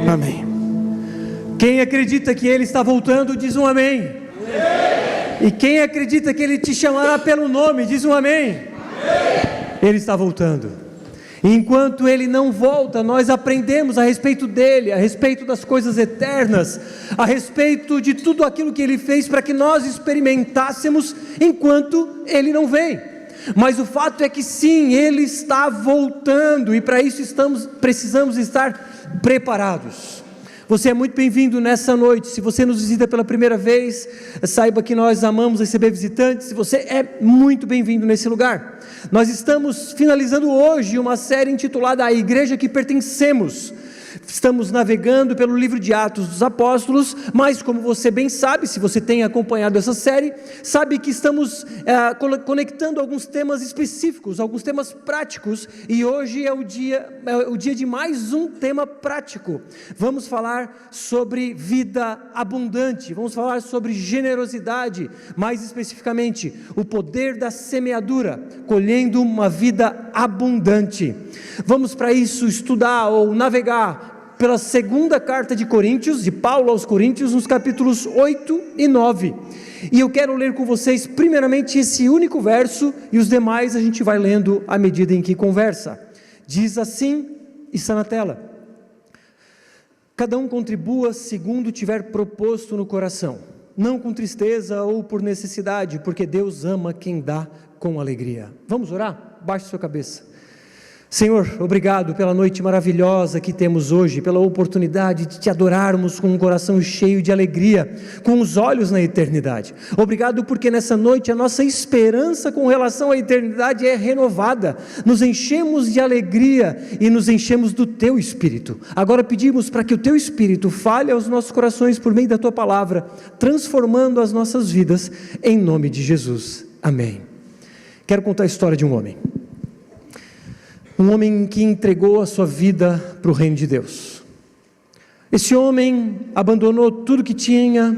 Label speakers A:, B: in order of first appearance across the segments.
A: Amém. Quem acredita que Ele está voltando, diz um amém. Amém. E quem acredita que Ele te chamará pelo nome, diz um amém. Amém. Ele está voltando. E enquanto Ele não volta, nós aprendemos a respeito dEle, a respeito das coisas eternas, a respeito de tudo aquilo que Ele fez para que nós experimentássemos enquanto Ele não vem. Mas o fato é que sim, Ele está voltando, e para isso precisamos estar preparados. Você é muito bem-vindo nessa noite. Se você nos visita pela primeira vez, saiba que nós amamos receber visitantes. Você é muito bem-vindo nesse lugar. Nós estamos finalizando hoje uma série intitulada A Igreja que Pertencemos. Estamos navegando pelo livro de Atos dos Apóstolos, mas como você bem sabe, se você tem acompanhado essa série, sabe que estamos conectando alguns temas específicos, alguns temas práticos, e hoje é o dia de mais um tema prático. Vamos falar sobre vida abundante, vamos falar sobre generosidade, mais especificamente, o poder da semeadura, colhendo uma vida abundante. Vamos para isso estudar ou navegar pela segunda carta de Coríntios, de Paulo aos Coríntios, nos capítulos 8 e 9, e eu quero ler com vocês primeiramente esse único verso, e os demais a gente vai lendo à medida em que conversa. Diz assim, está na tela: cada um contribua segundo tiver proposto no coração, não com tristeza ou por necessidade, porque Deus ama quem dá com alegria. Vamos orar? Baixe sua cabeça. Senhor, obrigado pela noite maravilhosa que temos hoje, pela oportunidade de te adorarmos com um coração cheio de alegria, com os olhos na eternidade. Obrigado porque nessa noite a nossa esperança com relação à eternidade é renovada, nos enchemos de alegria e nos enchemos do teu Espírito. Agora pedimos para que o teu Espírito fale aos nossos corações por meio da tua palavra, transformando as nossas vidas, em nome de Jesus. Amém. Quero contar a história de um homem que entregou a sua vida para o reino de Deus. Esse homem abandonou tudo que tinha.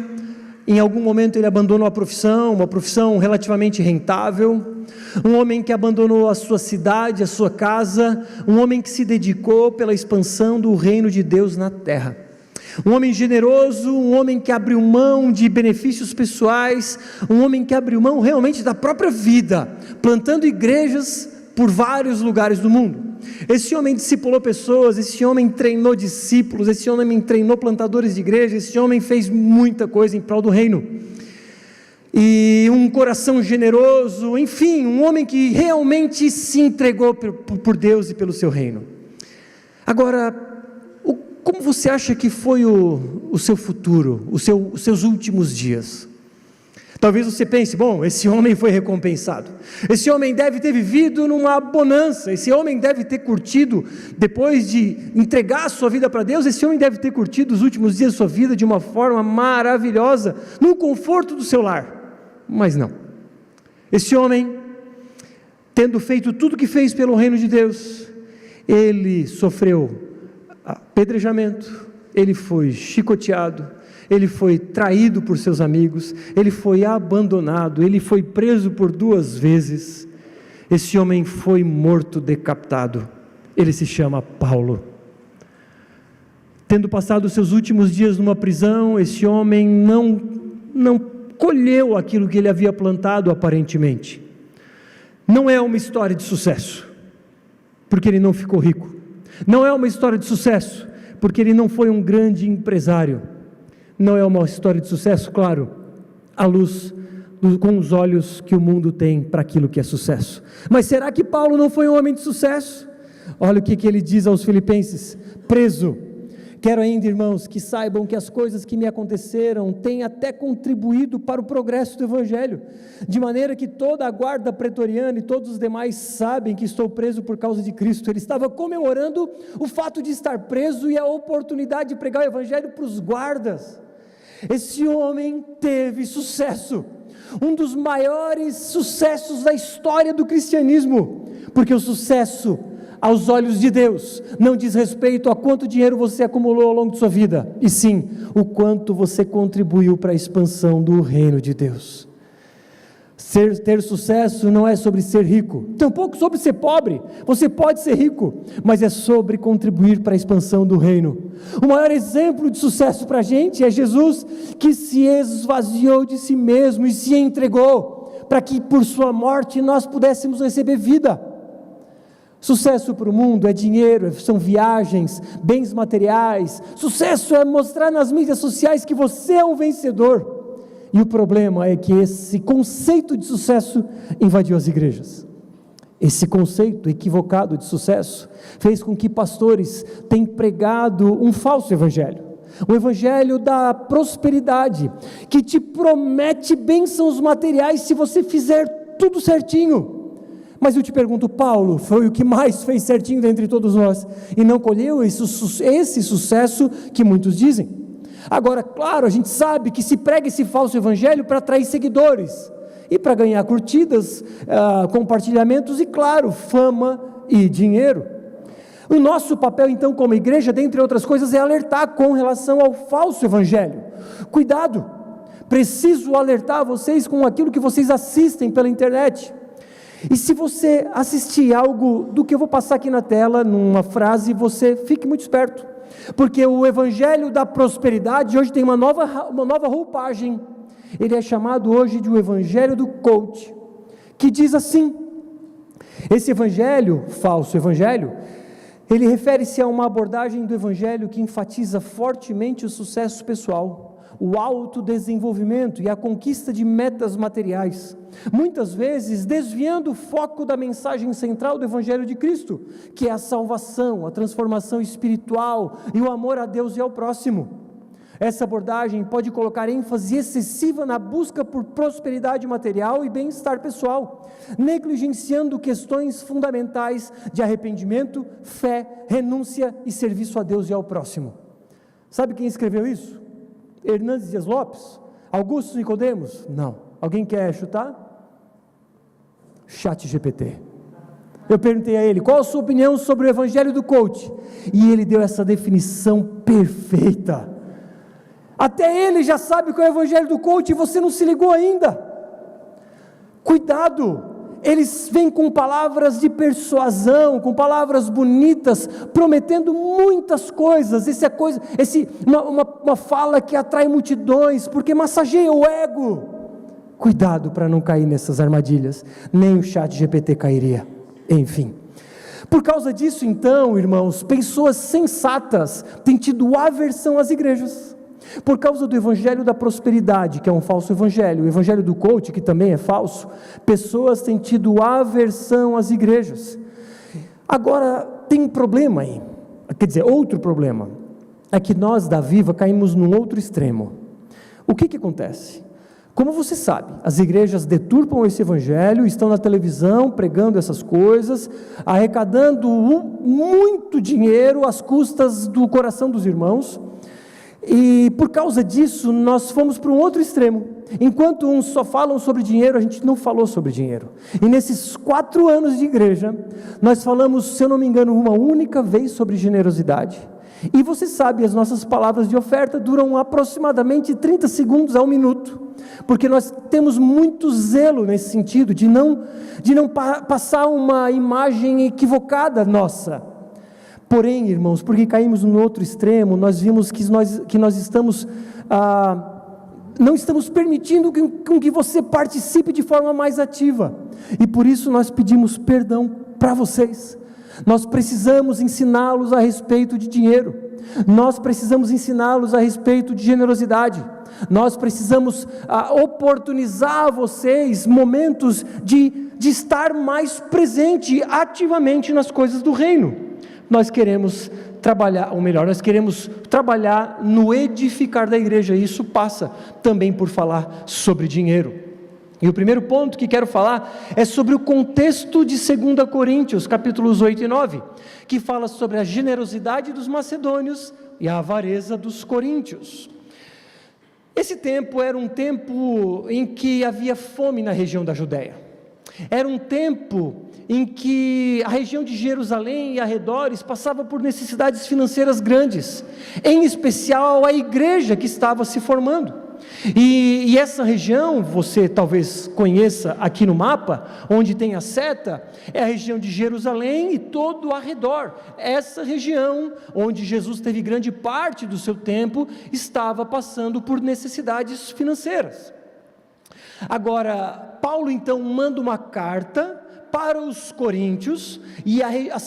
A: Em algum momento ele abandonou uma profissão relativamente rentável, um homem que abandonou a sua cidade, a sua casa, um homem que se dedicou pela expansão do reino de Deus na terra. Um homem generoso, um homem que abriu mão de benefícios pessoais, um homem que abriu mão realmente da própria vida, plantando igrejas por vários lugares do mundo. Esse homem discipulou pessoas, esse homem treinou discípulos, esse homem treinou plantadores de igreja, esse homem fez muita coisa em prol do reino, e um coração generoso, enfim, um homem que realmente se entregou por Deus e pelo seu reino. Agora, como você acha que foi o seu futuro, os seus últimos dias? Talvez você pense, bom, esse homem foi recompensado, esse homem deve ter vivido numa bonança, esse homem deve ter curtido, depois de entregar a sua vida para Deus, esse homem deve ter curtido os últimos dias da sua vida de uma forma maravilhosa, no conforto do seu lar. Mas não, esse homem, tendo feito tudo o que fez pelo reino de Deus, ele sofreu apedrejamento, ele foi chicoteado, ele foi traído por seus amigos, ele foi abandonado, ele foi preso por 2 vezes, esse homem foi morto, decapitado. Ele se chama Paulo. Tendo passado os seus últimos dias numa prisão, esse homem não colheu aquilo que ele havia plantado aparentemente. Não é uma história de sucesso, porque ele não ficou rico. Não é uma história de sucesso, porque ele não foi um grande empresário. Não é uma história de sucesso, claro, à luz, com os olhos que o mundo tem para aquilo que é sucesso. Mas será que Paulo não foi um homem de sucesso? Olha o que ele diz aos Filipenses: preso. Quero ainda, irmãos, que saibam que as coisas que me aconteceram têm até contribuído para o progresso do Evangelho, de maneira que toda a guarda pretoriana e todos os demais sabem que estou preso por causa de Cristo. Ele estava comemorando o fato de estar preso e a oportunidade de pregar o Evangelho para os guardas. Esse homem teve sucesso, um dos maiores sucessos da história do cristianismo, porque o sucesso, aos olhos de Deus, não diz respeito a quanto dinheiro você acumulou ao longo de sua vida, e sim, o quanto você contribuiu para a expansão do reino de Deus. Ter sucesso não é sobre ser rico, tampouco sobre ser pobre. Você pode ser rico, mas é sobre contribuir para a expansão do reino. O maior exemplo de sucesso para a gente é Jesus, que se esvaziou de si mesmo e se entregou, para que por sua morte nós pudéssemos receber vida. Sucesso para o mundo é dinheiro, são viagens, bens materiais. Sucesso é mostrar nas mídias sociais que você é um vencedor. E o problema é que esse conceito de sucesso invadiu as igrejas. Esse conceito equivocado de sucesso fez com que pastores tenham pregado um falso evangelho. O evangelho da prosperidade, que te promete bênçãos materiais se você fizer tudo certinho. Mas eu te pergunto, Paulo foi o que mais fez certinho dentre todos nós e não colheu esse sucesso que muitos dizem. Agora, claro, a gente sabe que se prega esse falso evangelho para atrair seguidores e para ganhar curtidas, compartilhamentos e, claro, fama e dinheiro. O nosso papel, então, como igreja, dentre outras coisas, é alertar com relação ao falso evangelho. Cuidado, preciso alertar vocês com aquilo que vocês assistem pela internet. E se você assistir algo do que eu vou passar aqui na tela, numa frase, você fique muito esperto. Porque o evangelho da prosperidade hoje tem uma nova roupagem. Ele é chamado hoje de o evangelho do coach, que diz assim: esse evangelho, falso evangelho, ele refere-se a uma abordagem do evangelho que enfatiza fortemente o sucesso pessoal, o autodesenvolvimento e a conquista de metas materiais, muitas vezes desviando o foco da mensagem central do Evangelho de Cristo, que é a salvação, a transformação espiritual e o amor a Deus e ao próximo. Essa abordagem pode colocar ênfase excessiva na busca por prosperidade material e bem-estar pessoal, negligenciando questões fundamentais de arrependimento, fé, renúncia e serviço a Deus e ao próximo. Sabe quem escreveu isso? Hernandes Dias Lopes? Augusto Nicodemos? Não. Alguém quer chutar? ChatGPT. Eu perguntei a ele, qual a sua opinião sobre o evangelho do coach? E ele deu essa definição perfeita. Até ele já sabe qual é o evangelho do coach e você não se ligou ainda. Cuidado, eles vêm com palavras de persuasão, com palavras bonitas, prometendo muitas coisas. Uma fala que atrai multidões, porque massageia o ego. Cuidado para não cair nessas armadilhas, nem o ChatGPT cairia. Enfim, por causa disso então, irmãos, pessoas sensatas têm tido aversão às igrejas. Por causa do evangelho da prosperidade, que é um falso evangelho, o evangelho do coach, que também é falso, pessoas têm tido aversão às igrejas. Agora, tem um problema aí, outro problema, é que nós da Viva caímos num outro extremo. O que acontece? Como você sabe, as igrejas deturpam esse evangelho, estão na televisão pregando essas coisas, arrecadando muito dinheiro às custas do coração dos irmãos. E por causa disso, nós fomos para um outro extremo. Enquanto uns só falam sobre dinheiro, a gente não falou sobre dinheiro. E nesses 4 anos de igreja, nós falamos, se eu não me engano, uma única vez sobre generosidade. E você sabe, as nossas palavras de oferta duram aproximadamente 30 segundos a 1 minuto. Porque nós temos muito zelo nesse sentido, de não passar uma imagem equivocada nossa. Porém, irmãos, porque caímos no outro extremo, nós vimos que nós estamos, não estamos permitindo que você participe de forma mais ativa, e por isso nós pedimos perdão para vocês. Nós precisamos ensiná-los a respeito de dinheiro, nós precisamos ensiná-los a respeito de generosidade, nós precisamos oportunizar a vocês momentos de estar mais presente ativamente nas coisas do reino. Nós queremos trabalhar, ou melhor, nós queremos trabalhar no edificar da igreja, e isso passa também por falar sobre dinheiro. E o primeiro ponto que quero falar é sobre o contexto de 2 Coríntios, capítulos 8 e 9, que fala sobre a generosidade dos macedônios e a avareza dos coríntios. Esse tempo era um tempo em que havia fome na região da Judéia. Era um tempo em que a região de Jerusalém e arredores passava por necessidades financeiras grandes, em especial a igreja que estava se formando. E essa região, você talvez conheça aqui no mapa, onde tem a seta, é a região de Jerusalém e todo ao redor. Essa região, onde Jesus teve grande parte do seu tempo, estava passando por necessidades financeiras. Agora, Paulo então manda uma carta para os coríntios, e a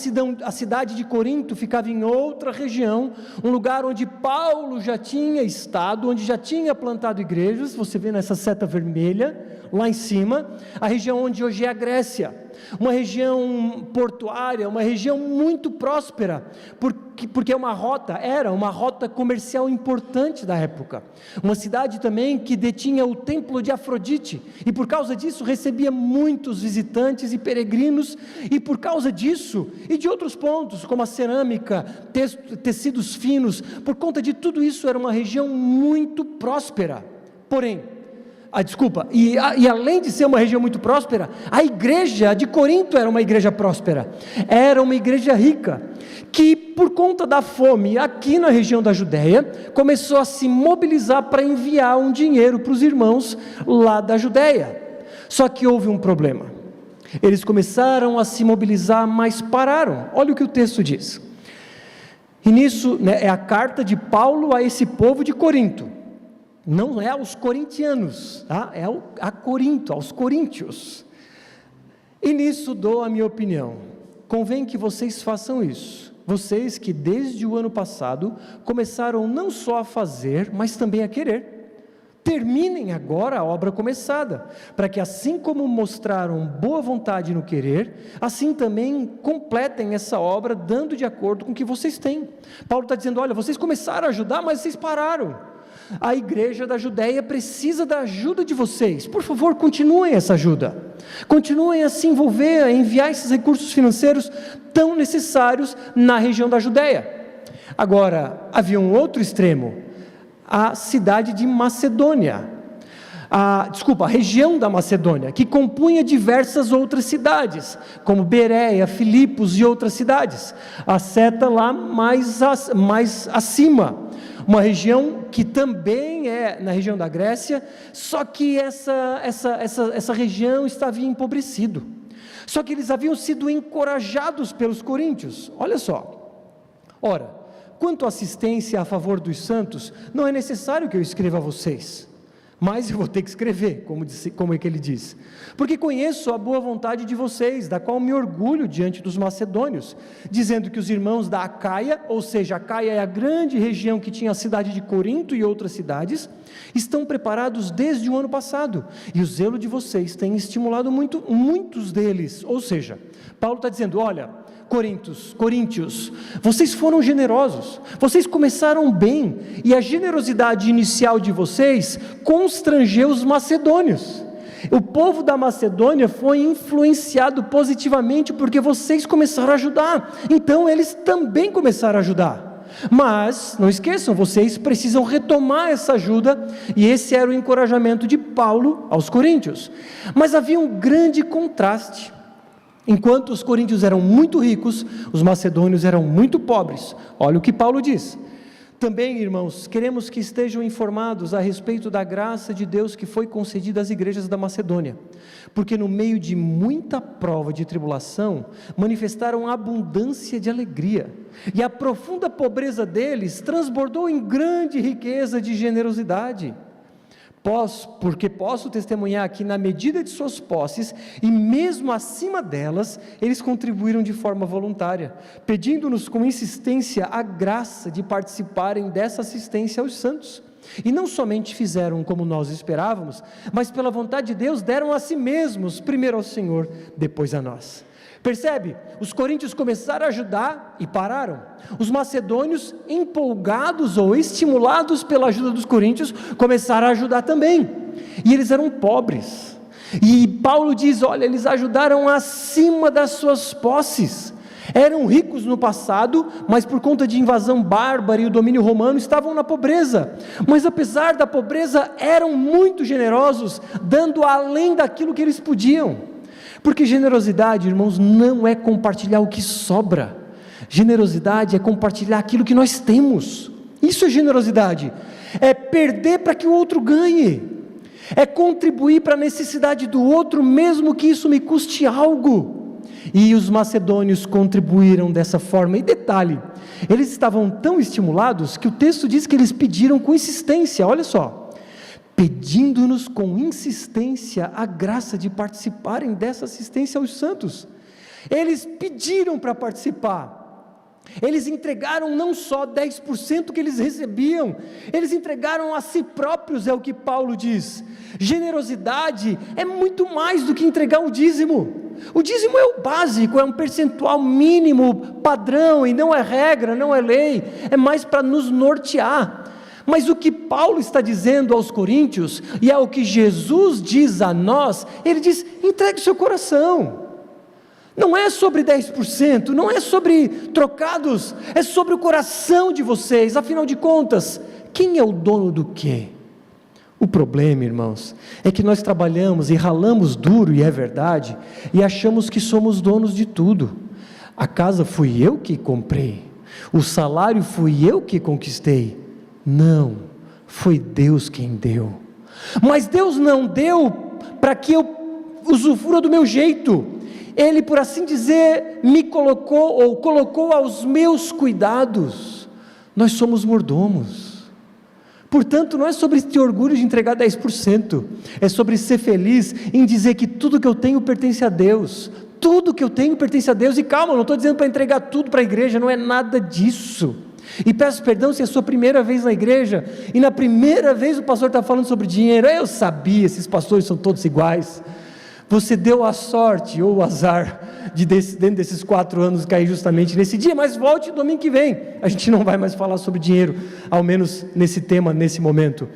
A: cidade de Corinto ficava em outra região, um lugar onde Paulo já tinha estado, onde já tinha plantado igrejas. Você vê nessa seta vermelha, lá em cima, a região onde hoje é a Grécia, uma região portuária, uma região muito próspera, porque era uma rota comercial importante da época, uma cidade também que detinha o templo de Afrodite, e por causa disso recebia muitos visitantes e peregrinos, e por causa disso, e de outros pontos, como a cerâmica, tecidos finos, por conta de tudo isso, era uma região muito próspera. Porém, e além de ser uma região muito próspera, a igreja de Corinto era uma igreja próspera, era uma igreja rica, que por conta da fome aqui na região da Judéia, começou a se mobilizar para enviar um dinheiro para os irmãos lá da Judéia. Só que houve um problema, eles começaram a se mobilizar, mas pararam. Olha o que o texto diz, e nisso, é a carta de Paulo a esse povo de Corinto, não é aos corintianos, tá? É a Corinto, aos coríntios. E nisso dou a minha opinião. Convém que vocês façam isso. Vocês que desde o ano passado começaram não só a fazer, mas também a querer. Terminem agora a obra começada, para que assim como mostraram boa vontade no querer, assim também completem essa obra, dando de acordo com o que vocês têm. Paulo está dizendo, olha, vocês começaram a ajudar, mas vocês pararam. A igreja da Judéia precisa da ajuda de vocês. Por favor, continuem essa ajuda. Continuem a se envolver, a enviar esses recursos financeiros tão necessários na região da Judéia. Agora, havia um outro extremo, a cidade de Macedônia. A região da Macedônia, que compunha diversas outras cidades, como Bereia, Filipos e outras cidades. A seta lá mais acima. Uma região que também é na região da Grécia, só que essa região estava empobrecida. Só que eles haviam sido encorajados pelos coríntios. Olha só, ora, quanto à assistência a favor dos santos, não é necessário que eu escreva a vocês, mas eu vou ter que escrever, como é que ele diz, porque conheço a boa vontade de vocês, da qual me orgulho diante dos macedônios, dizendo que os irmãos da Acaia, ou seja, Acaia é a grande região que tinha a cidade de Corinto e outras cidades, estão preparados desde o ano passado, e o zelo de vocês tem estimulado muitos deles. Ou seja, Paulo está dizendo, olha, coríntios, vocês foram generosos, vocês começaram bem, e a generosidade inicial de vocês constrangeu os macedônios. O povo da Macedônia foi influenciado positivamente, porque vocês começaram a ajudar, então eles também começaram a ajudar. Mas, não esqueçam, vocês precisam retomar essa ajuda, e esse era o encorajamento de Paulo aos coríntios. Mas havia um grande contraste. Enquanto os coríntios eram muito ricos, os macedônios eram muito pobres. Olha o que Paulo diz. Também, irmãos, queremos que estejam informados a respeito da graça de Deus que foi concedida às igrejas da Macedônia, porque no meio de muita prova de tribulação, manifestaram abundância de alegria, e a profunda pobreza deles transbordou em grande riqueza de generosidade. Porque posso testemunhar que na medida de suas posses, e mesmo acima delas, eles contribuíram de forma voluntária, pedindo-nos com insistência a graça de participarem dessa assistência aos santos. E não somente fizeram como nós esperávamos, mas pela vontade de Deus deram a si mesmos, primeiro ao Senhor, depois a nós. Percebe? Os coríntios começaram a ajudar e pararam. Os macedônios, empolgados ou estimulados pela ajuda dos coríntios, começaram a ajudar também. E eles eram pobres. E Paulo diz, olha, eles ajudaram acima das suas posses. Eram ricos no passado, mas por conta de invasão bárbara e o domínio romano, estavam na pobreza. Mas apesar da pobreza, eram muito generosos, dando além daquilo que eles podiam. Porque generosidade, irmãos, não é compartilhar o que sobra. Generosidade é compartilhar aquilo que nós temos. Isso é generosidade. É perder para que o outro ganhe. É contribuir para a necessidade do outro, mesmo que isso me custe algo. E os macedônios contribuíram dessa forma. E detalhe, eles estavam tão estimulados que o texto diz que eles pediram com insistência, olha só, pedindo-nos com insistência a graça de participarem dessa assistência aos santos. Eles pediram para participar. Eles entregaram não só 10% que eles recebiam, eles entregaram a si próprios, é o que Paulo diz. Generosidade é muito mais do que entregar o dízimo. O dízimo é o básico, é um percentual mínimo, padrão, e não é regra, não é lei, é mais para nos nortear. Mas o que Paulo está dizendo aos coríntios, e é o que Jesus diz a nós, ele diz: entregue o seu coração. Não é sobre 10%, não é sobre trocados, é sobre o coração de vocês. Afinal de contas, quem é o dono do quê? O problema, irmãos, é que nós trabalhamos e ralamos duro, e é verdade, e achamos que somos donos de tudo. A casa fui eu que comprei, o salário fui eu que conquistei. Não, foi Deus quem deu. Mas Deus não deu para que eu usufrua do meu jeito. Ele, por assim dizer, me colocou, ou colocou aos meus cuidados. Nós somos mordomos. Portanto, não é sobre ter orgulho de entregar 10%, é sobre ser feliz em dizer que tudo que eu tenho pertence a Deus. Tudo que eu tenho pertence a Deus. E calma, não estou dizendo para entregar tudo para a igreja, não é nada disso. E peço perdão se é a sua primeira vez na igreja, e na primeira vez o pastor está falando sobre dinheiro. Eu sabia, esses pastores são todos iguais. Você deu a sorte ou o azar de dentro desses 4 anos cair justamente nesse dia, mas volte domingo que vem, a gente não vai mais falar sobre dinheiro, ao menos nesse tema, nesse momento.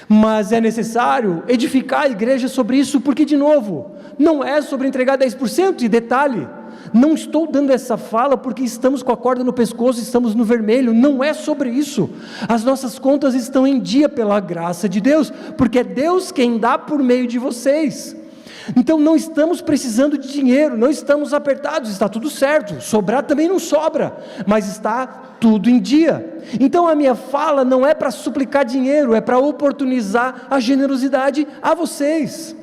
A: Mas é necessário edificar a igreja sobre isso, porque de novo, não é sobre entregar 10%, e detalhe, não estou dando essa fala porque estamos com a corda no pescoço, estamos no vermelho, não é sobre isso. As nossas contas estão em dia pela graça de Deus, porque é Deus quem dá por meio de vocês. Então não estamos precisando de dinheiro, não estamos apertados, está tudo certo, sobrar também não sobra, mas está tudo em dia. Então a minha fala não é para suplicar dinheiro, é para oportunizar a generosidade a vocês.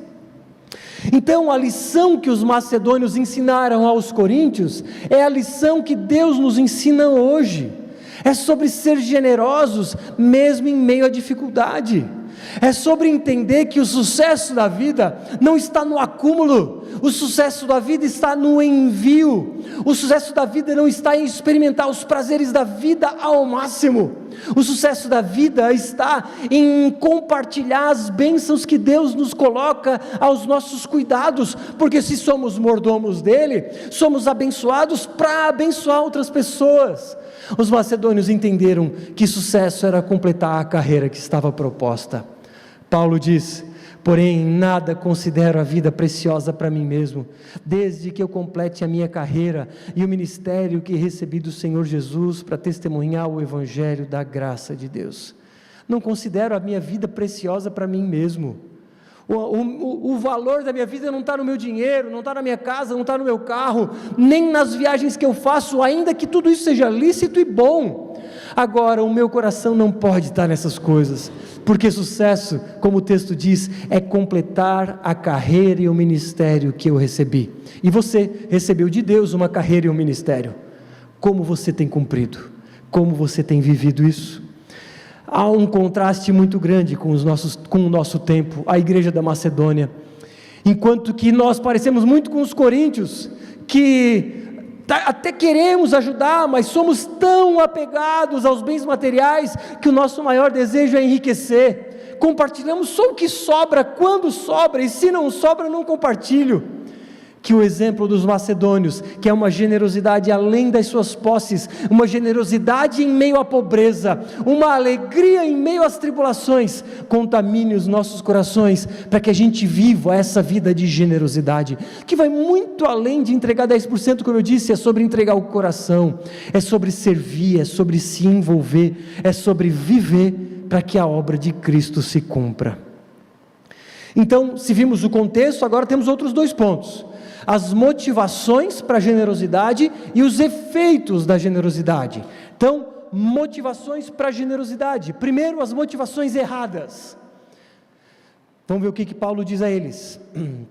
A: Então a lição que os macedônios ensinaram aos coríntios, é a lição que Deus nos ensina hoje, é sobre ser generosos mesmo em meio à dificuldade. É sobre entender que o sucesso da vida não está no acúmulo, o sucesso da vida está no envio, o sucesso da vida não está em experimentar os prazeres da vida ao máximo, o sucesso da vida está em compartilhar as bênçãos que Deus nos coloca aos nossos cuidados, porque se somos mordomos dele, somos abençoados para abençoar outras pessoas. Os macedônios entenderam que sucesso era completar a carreira que estava proposta. Paulo diz: porém nada considero a vida preciosa para mim mesmo, desde que eu complete a minha carreira e o ministério que recebi do Senhor Jesus para testemunhar o evangelho da graça de Deus. Não considero a minha vida preciosa para mim mesmo. O valor da minha vida não está no meu dinheiro, não está na minha casa, não está no meu carro, nem nas viagens que eu faço, ainda que tudo isso seja lícito e bom. Agora, o meu coração não pode estar nessas coisas, porque sucesso, como o texto diz, é completar a carreira e o ministério que eu recebi. E você recebeu de Deus uma carreira e um ministério. Como você tem cumprido? Como você tem vivido isso? Há um contraste muito grande com o nosso tempo, a igreja da Macedônia. Enquanto que nós parecemos muito com os coríntios, que até queremos ajudar, mas somos tão apegados aos bens materiais, que o nosso maior desejo é enriquecer. Compartilhamos só o que sobra, quando sobra, e se não sobra, não compartilho. Que o exemplo dos macedônios, que é uma generosidade além das suas posses, uma generosidade em meio à pobreza, uma alegria em meio às tribulações, contamine os nossos corações, para que a gente viva essa vida de generosidade, que vai muito além de entregar 10%, como eu disse, é sobre entregar o coração, é sobre servir, é sobre se envolver, é sobre viver, para que a obra de Cristo se cumpra. Então, se vimos o contexto, agora temos outros 2 pontos. As motivações para a generosidade e os efeitos da generosidade. Então, motivações para a generosidade. Primeiro, as motivações erradas. Vamos ver o que Paulo diz a eles.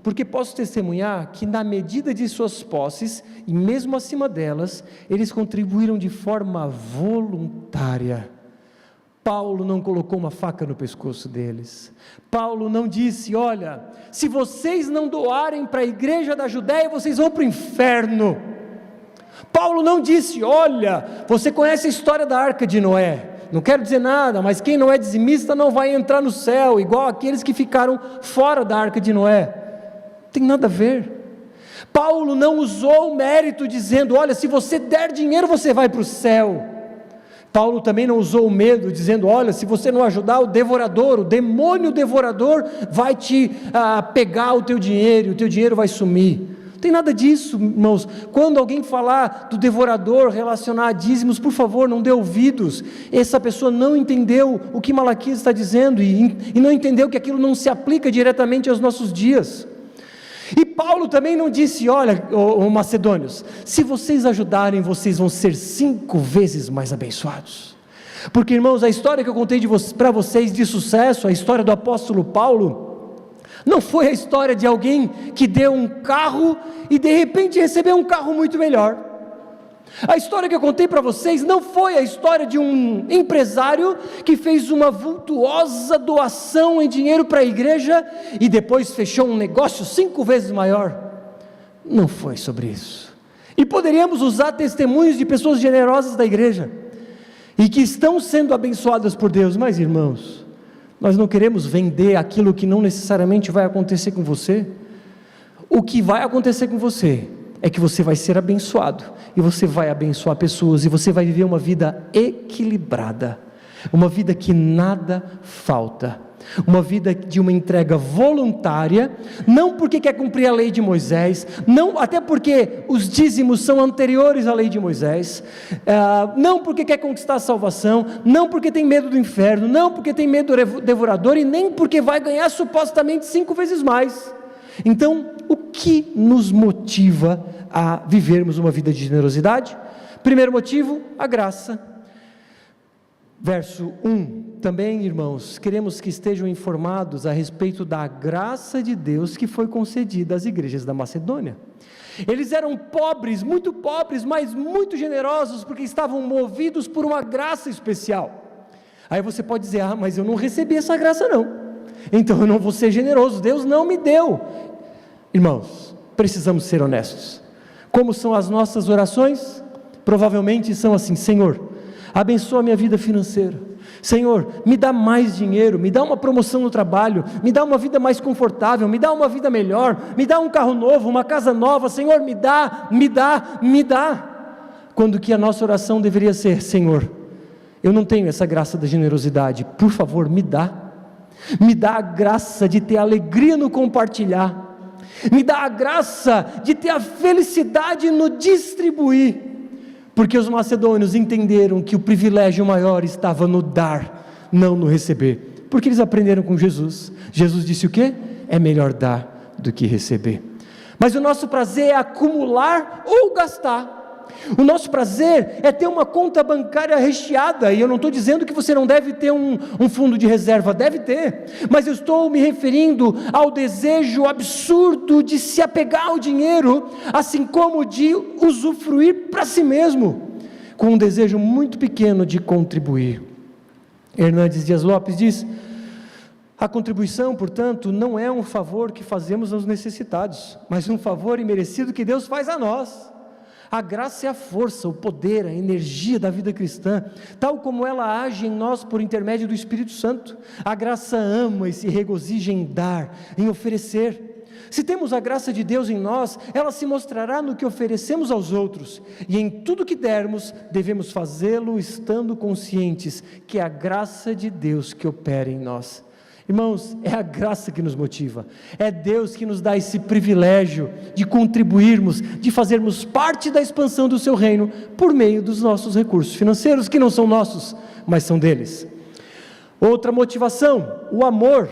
A: Porque posso testemunhar que na medida de suas posses, e mesmo acima delas, eles contribuíram de forma voluntária. Paulo não colocou uma faca no pescoço deles. Paulo não disse: olha, se vocês não doarem para a igreja da Judéia, vocês vão para o inferno. Paulo não disse: olha, você conhece a história da Arca de Noé, não quero dizer nada, mas quem não é dizimista não vai entrar no céu, igual aqueles que ficaram fora da Arca de Noé. Não tem nada a ver. Paulo não usou o mérito dizendo: olha, se você der dinheiro você vai para o céu. Paulo também não usou o medo dizendo: olha, se você não ajudar, o devorador, o demônio devorador vai te pegar o teu dinheiro vai sumir. Não tem nada disso, irmãos. Quando alguém falar do devorador relacionar a dízimos, por favor, não dê ouvidos. Essa pessoa não entendeu o que Malaquias está dizendo e não entendeu que aquilo não se aplica diretamente aos nossos dias. E Paulo também não disse: olha, macedônios, se vocês ajudarem, vocês vão ser 5 vezes mais abençoados. Porque, irmãos, a história que eu contei para vocês de sucesso, a história do apóstolo Paulo, não foi a história de alguém que deu um carro e de repente recebeu um carro muito melhor. A história que eu contei para vocês não foi a história de um empresário que fez uma vultuosa doação em dinheiro para a igreja e depois fechou um negócio 5 vezes maior. Não foi sobre isso. E poderíamos usar testemunhos de pessoas generosas da igreja e que estão sendo abençoadas por Deus, mas, irmãos, nós não queremos vender aquilo que não necessariamente vai acontecer com você. O que vai acontecer com você é que você vai ser abençoado, e você vai abençoar pessoas, e você vai viver uma vida equilibrada, uma vida que nada falta, uma vida de uma entrega voluntária, não porque quer cumprir a lei de Moisés, não, até porque os dízimos são anteriores à lei de Moisés, não porque quer conquistar a salvação, não porque tem medo do inferno, não porque tem medo do devorador, e nem porque vai ganhar supostamente 5 vezes mais. Então, o que nos motiva a vivermos uma vida de generosidade? Primeiro motivo, a graça. Verso 1, também, irmãos, queremos que estejam informados a respeito da graça de Deus que foi concedida às igrejas da Macedônia. Eles eram pobres, mas muito generosos, porque estavam movidos por uma graça especial. Aí você pode dizer: mas eu não recebi essa graça não, então eu não vou ser generoso, Deus não me deu. Irmãos, precisamos ser honestos. Como são as nossas orações? Provavelmente são assim: Senhor, abençoa a minha vida financeira. Senhor, me dá mais dinheiro, me dá uma promoção no trabalho, me dá uma vida mais confortável, me dá uma vida melhor, me dá um carro novo, uma casa nova. Senhor, me dá. Quando que a nossa oração deveria ser: Senhor, eu não tenho essa graça da generosidade, por favor, me dá a graça de ter alegria no compartilhar, me dá a graça de ter a felicidade no distribuir, porque os macedônios entenderam que o privilégio maior estava no dar, não no receber, porque eles aprenderam com Jesus. Jesus disse o quê? É melhor dar do que receber. Mas o nosso prazer é acumular ou gastar. O nosso prazer é ter uma conta bancária recheada, e eu não estou dizendo que você não deve ter um fundo de reserva, deve ter, mas eu estou me referindo ao desejo absurdo de se apegar ao dinheiro, assim como de usufruir para si mesmo, com um desejo muito pequeno de contribuir. Hernandes Dias Lopes diz: a contribuição, portanto, não é um favor que fazemos aos necessitados, mas um favor imerecido que Deus faz a nós. A graça é a força, o poder, a energia da vida cristã, tal como ela age em nós por intermédio do Espírito Santo. A graça ama e se regozija em dar, em oferecer. Se temos a graça de Deus em nós, ela se mostrará no que oferecemos aos outros, e em tudo que dermos, devemos fazê-lo estando conscientes que é a graça de Deus que opera em nós. Irmãos, é a graça que nos motiva, é Deus que nos dá esse privilégio de contribuirmos, de fazermos parte da expansão do seu reino, por meio dos nossos recursos financeiros, que não são nossos, mas são deles. Outra motivação, o amor.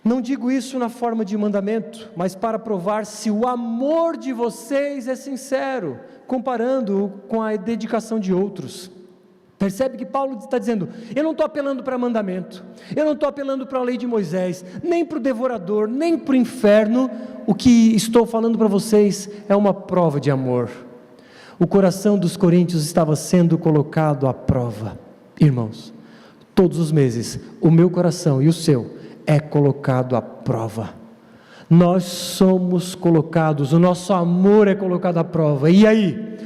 A: Não digo isso na forma de mandamento, mas para provar se o amor de vocês é sincero, comparando-o com a dedicação de outros. Percebe que Paulo está dizendo, eu não estou apelando para mandamento, eu não estou apelando para a lei de Moisés, nem para o devorador, nem para o inferno. O que estou falando para vocês é uma prova de amor. O coração dos coríntios estava sendo colocado à prova. Irmãos, todos os meses, o meu coração e o seu é colocado à prova. Nós somos colocados, o nosso amor é colocado à prova. E aí?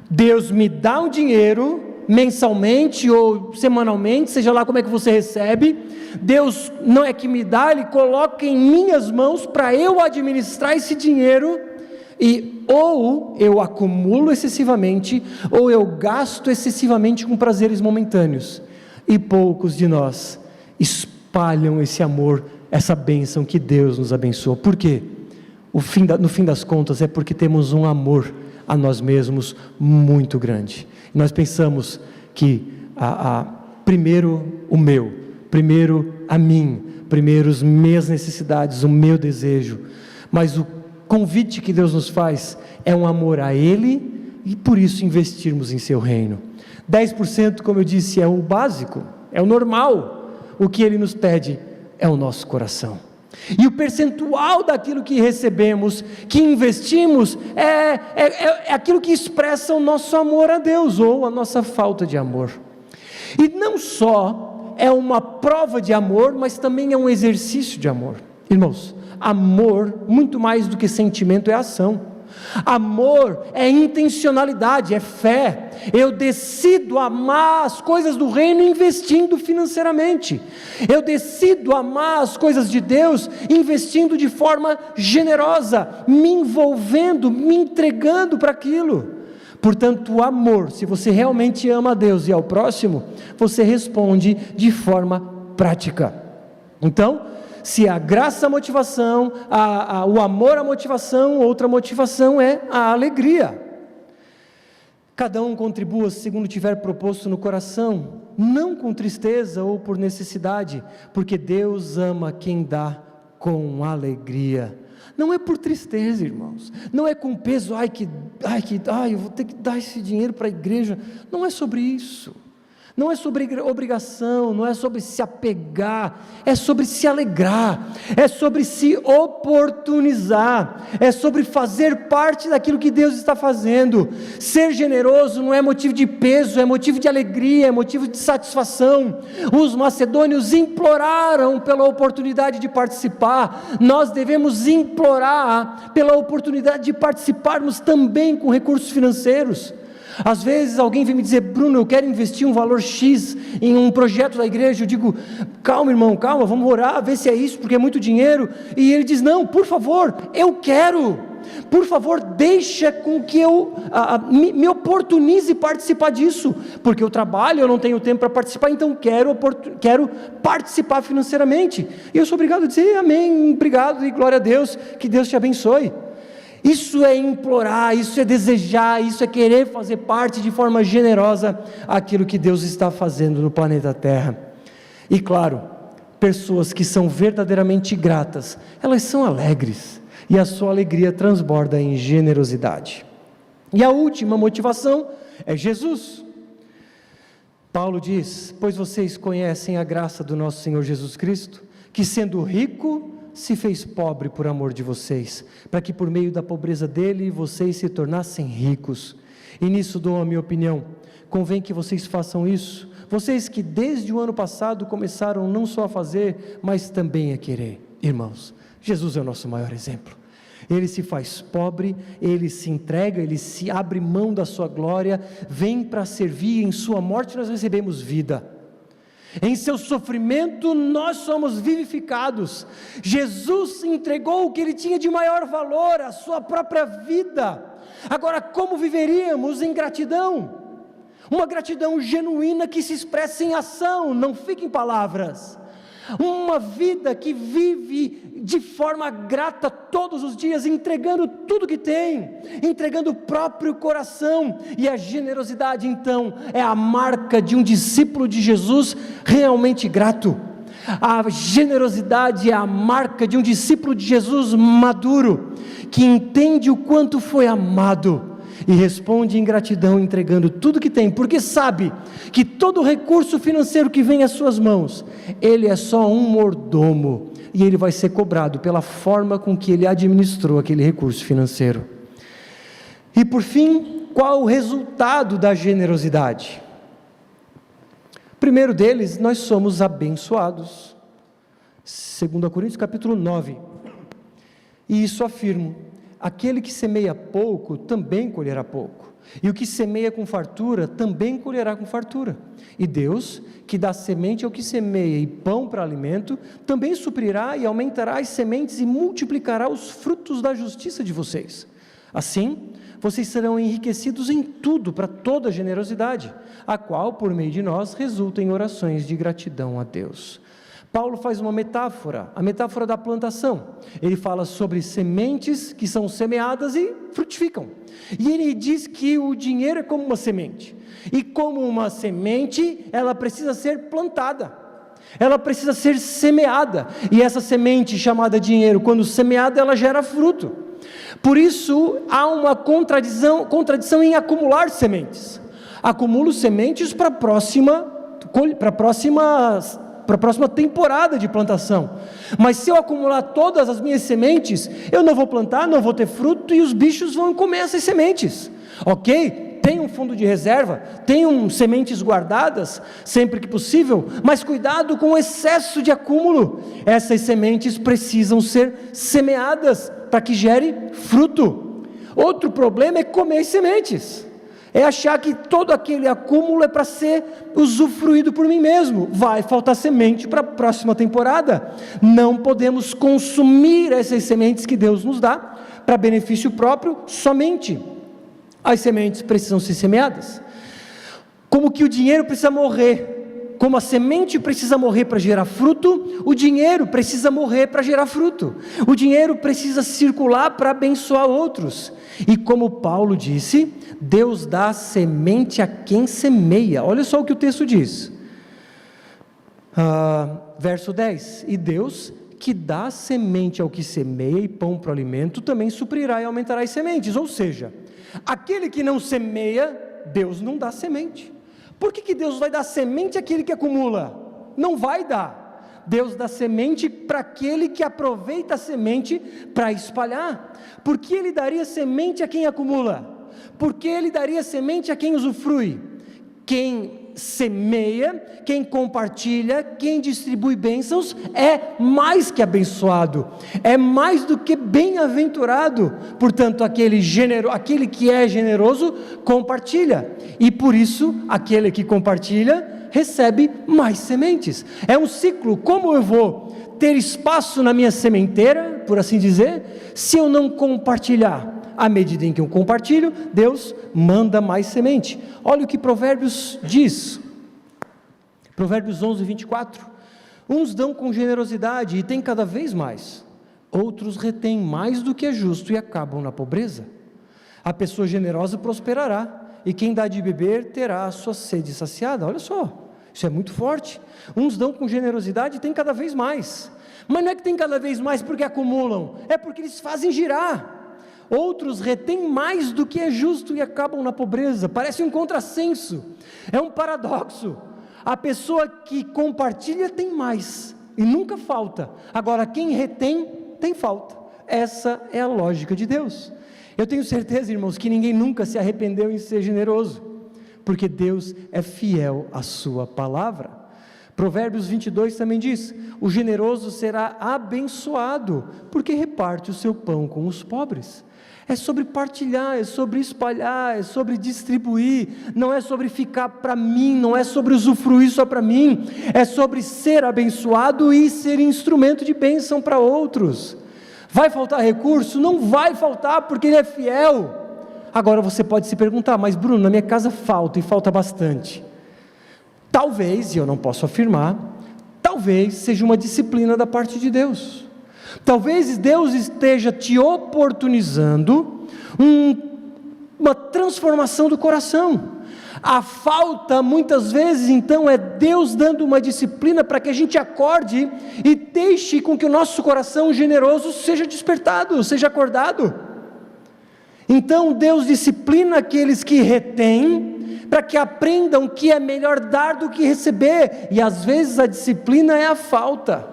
A: Deus me dá um dinheiro, mensalmente ou semanalmente, seja lá como é que você recebe. Deus não é que me dá, Ele coloca em minhas mãos para eu administrar esse dinheiro, e ou eu acumulo excessivamente, ou eu gasto excessivamente com prazeres momentâneos, e poucos de nós espalham esse amor, essa bênção que Deus nos abençoa. Por quê? No fim das contas é porque temos um amor a nós mesmos muito grande. Nós pensamos que primeiro o meu, primeiro a mim, primeiro as minhas necessidades, o meu desejo, mas o convite que Deus nos faz é um amor a Ele, e por isso investirmos em seu reino. 10%, como eu disse, é o básico, é o normal. O que Ele nos pede é o nosso coração, e o percentual daquilo que recebemos, que investimos, é aquilo que expressa o nosso amor a Deus, ou a nossa falta de amor. E não só é uma prova de amor, mas também é um exercício de amor. Irmãos, amor, muito mais do que sentimento, é ação. Amor é intencionalidade, é fé. Eu decido amar as coisas do reino investindo financeiramente. Eu decido amar as coisas de Deus investindo de forma generosa, me envolvendo, me entregando para aquilo. Portanto, o amor, se você realmente ama a Deus e ao próximo, você responde de forma prática. Então, se a graça a motivação, o amor a motivação, outra motivação é a alegria. Cada um contribua segundo tiver proposto no coração, não com tristeza ou por necessidade, porque Deus ama quem dá com alegria. Não é por tristeza, irmãos, não é com peso, eu vou ter que dar esse dinheiro para a igreja. Não é sobre isso. Não é sobre obrigação, não é sobre se apegar, é sobre se alegrar, é sobre se oportunizar, é sobre fazer parte daquilo que Deus está fazendo. Ser generoso não é motivo de peso, é motivo de alegria, é motivo de satisfação. Os macedônios imploraram pela oportunidade de participar, nós devemos implorar pela oportunidade de participarmos também com recursos financeiros. Às vezes alguém vem me dizer, Bruno, eu quero investir um valor X em um projeto da igreja. Eu digo, calma irmão, calma, vamos orar, ver se é isso, porque é muito dinheiro. E ele diz, não, por favor, eu quero, por favor, deixa com que eu me oportunize participar disso, porque eu trabalho, eu não tenho tempo para participar, então quero participar financeiramente. E eu sou obrigado a dizer, amém, obrigado e glória a Deus, que Deus te abençoe. Isso é implorar, isso é desejar, isso é querer fazer parte de forma generosa aquilo que Deus está fazendo no planeta Terra. E claro, pessoas que são verdadeiramente gratas, elas são alegres, e a sua alegria transborda em generosidade. E a última motivação é Jesus. Paulo diz, pois vocês conhecem a graça do nosso Senhor Jesus Cristo, que sendo rico, se fez pobre por amor de vocês, para que por meio da pobreza dele, vocês se tornassem ricos. E nisso dou a minha opinião, convém que vocês façam isso, vocês que desde o ano passado começaram não só a fazer, mas também a querer. Irmãos, Jesus é o nosso maior exemplo. Ele se faz pobre, ele se entrega, ele se abre mão da sua glória, vem para servir, em sua morte nós recebemos vida. Em seu sofrimento nós somos vivificados. Jesus entregou o que ele tinha de maior valor, a sua própria vida. Agora, como viveríamos em gratidão? Uma gratidão genuína que se expressa em ação, não fica em palavras. Uma vida que vive de forma grata todos os dias, entregando tudo que tem, entregando o próprio coração. E a generosidade então é a marca de um discípulo de Jesus realmente grato. A generosidade é a marca de um discípulo de Jesus maduro, que entende o quanto foi amado e responde em gratidão, entregando tudo que tem, porque sabe que todo recurso financeiro que vem às suas mãos, ele é só um mordomo, e ele vai ser cobrado pela forma com que ele administrou aquele recurso financeiro. E por fim, qual o resultado da generosidade? O primeiro deles, nós somos abençoados. 2 Coríntios capítulo 9, e isso afirmo: aquele que semeia pouco, também colherá pouco, e o que semeia com fartura, também colherá com fartura. E Deus, que dá semente ao que semeia e pão para alimento, também suprirá e aumentará as sementes e multiplicará os frutos da justiça de vocês. Assim, vocês serão enriquecidos em tudo, para toda generosidade, a qual, por meio de nós, resulta em orações de gratidão a Deus. Paulo faz uma metáfora, a metáfora da plantação. Ele fala sobre sementes que são semeadas e frutificam. E ele diz que o dinheiro é como uma semente. E como uma semente, ela precisa ser plantada. Ela precisa ser semeada. E essa semente chamada dinheiro, quando semeada, ela gera fruto. Por isso, há uma contradição em acumular sementes. Acumulo sementes para a próxima temporada de plantação, mas se eu acumular todas as minhas sementes, eu não vou plantar, não vou ter fruto, e os bichos vão comer essas sementes, ok? Tem um fundo de reserva, tem sementes guardadas, sempre que possível, mas cuidado com o excesso de acúmulo. Essas sementes precisam ser semeadas, para que gere fruto. Outro problema é comer as sementes, é achar que todo aquele acúmulo é para ser usufruído por mim mesmo. Vai faltar semente para a próxima temporada. Não podemos consumir essas sementes que Deus nos dá para benefício próprio somente. As sementes precisam ser semeadas. Como que o dinheiro precisa morrer, como a semente precisa morrer para gerar fruto, o dinheiro precisa morrer para gerar fruto. O dinheiro precisa circular para abençoar outros. E como Paulo disse, Deus dá semente a quem semeia. Olha só o que o texto diz, verso 10: e Deus, que dá semente ao que semeia e pão para o alimento, também suprirá e aumentará as sementes. Ou seja, aquele que não semeia, Deus não dá semente. Por que Deus vai dar semente àquele que acumula? Não vai dar. Deus dá semente para aquele que aproveita a semente para espalhar. Por que Ele daria semente a quem acumula? Por que Ele daria semente a quem usufrui? Quem semeia, quem compartilha, quem distribui bênçãos, é mais que abençoado, é mais do que bem-aventurado. Portanto, aquele que é generoso, compartilha, e por isso, aquele que compartilha, recebe mais sementes. É um ciclo. Como eu vou ter espaço na minha sementeira, por assim dizer, se eu não compartilhar? À medida em que eu compartilho, Deus manda mais semente. Olha o que Provérbios diz, Provérbios 11, 24, uns dão com generosidade e têm cada vez mais, outros retêm mais do que é justo e acabam na pobreza. A pessoa generosa prosperará, e quem dá de beber terá a sua sede saciada. Olha só, isso é muito forte. Uns dão com generosidade e têm cada vez mais, mas não é que tem cada vez mais porque acumulam, é porque eles fazem girar. Outros retêm mais do que é justo e acabam na pobreza. Parece um contrassenso, é um paradoxo. A pessoa que compartilha tem mais e nunca falta, agora quem retém tem falta. Essa é a lógica de Deus. Eu tenho certeza, irmãos, que ninguém nunca se arrependeu em ser generoso, porque Deus é fiel à sua palavra. Provérbios 22 também diz: o generoso será abençoado, porque reparte o seu pão com os pobres. É sobre partilhar, é sobre espalhar, é sobre distribuir, não é sobre ficar para mim, não é sobre usufruir só para mim, é sobre ser abençoado e ser instrumento de bênção para outros. Vai faltar recurso? Não vai faltar, porque Ele é fiel. Agora você pode se perguntar: mas Bruno, na minha casa falta, e falta bastante. Talvez, e eu não posso afirmar, talvez seja uma disciplina da parte de Deus. Talvez Deus esteja te oportunizando uma transformação do coração. A falta, muitas vezes, então, é Deus dando uma disciplina para que a gente acorde e deixe com que o nosso coração generoso seja despertado, seja acordado. Então, Deus disciplina aqueles que retêm, para que aprendam que é melhor dar do que receber, e às vezes a disciplina é a falta.